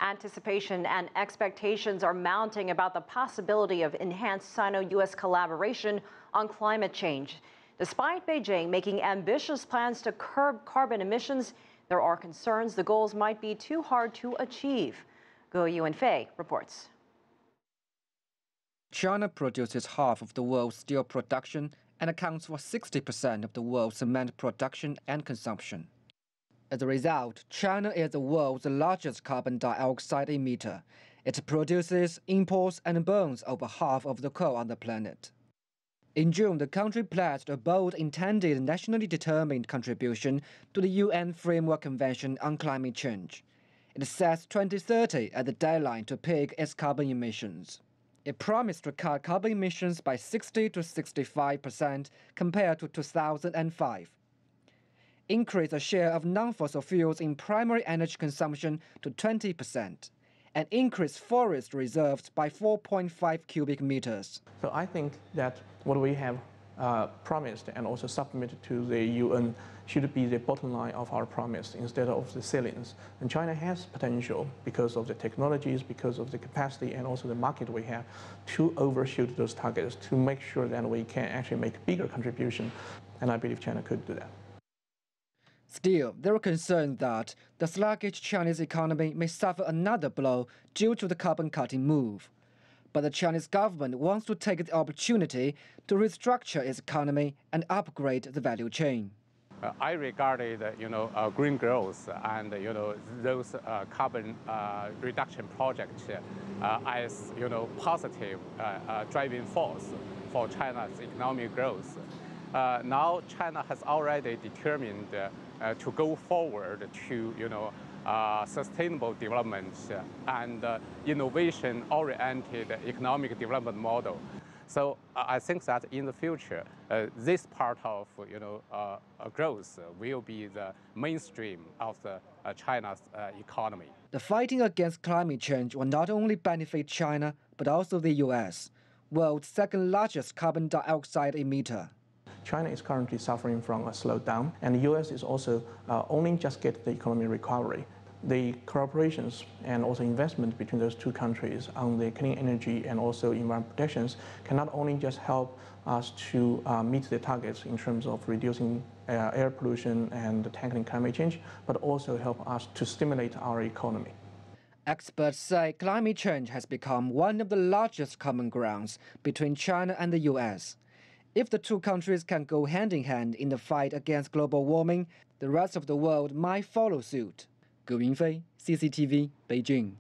Anticipation and expectations are mounting about the possibility of enhanced Sino-U.S. collaboration on climate change. Despite Beijing making ambitious plans to curb carbon emissions, there are concerns the goals might be too hard to achieve. Yunfei reports. China produces half of the world's steel production and accounts for 60% of the world's cement production and consumption. As a result, China is the world's largest carbon dioxide emitter. It produces, imports, and burns over half of the coal on the planet. In June, the country pledged a bold, intended, nationally determined contribution to the UN Framework Convention on Climate Change. It sets 2030 as the deadline to peak its carbon emissions. It promised to cut carbon emissions by 60 to 65% compared to 2005. Increase the share of non-fossil fuels in primary energy consumption to 20%, and increase forest reserves by 4.5 cubic meters. So I think that what we have promised and also submitted to the UN should be the bottom line of our promise instead of the ceilings. And China has potential because of the technologies, because of the capacity, and also the market we have to overshoot those targets, to make sure that we can actually make bigger contribution. And I believe China could do that. Still, there are concerns that the sluggish Chinese economy may suffer another blow due to the carbon-cutting move. But the Chinese government wants to take the opportunity to restructure its economy and upgrade the value chain. I regarded, green growth and, those carbon reduction projects as, positive driving force for China's economic growth. Now China has already determined to go forward to, sustainable development and innovation-oriented economic development model. So I think that in the future, this part of growth will be the mainstream of China's economy. The fighting against climate change will not only benefit China, but also the U.S., world's second largest carbon dioxide emitter. China is currently suffering from a slowdown, and the U.S. is also only just get the economy recovery. The cooperations and also investment between those two countries on the clean energy and also environmental protections can not only just help us to meet the targets in terms of reducing air pollution and tackling climate change, but also help us to stimulate our economy. Experts say climate change has become one of the largest common grounds between China and the U.S. If the two countries can go hand in hand in the fight against global warming, the rest of the world might follow suit. Yunfei, CCTV, Beijing.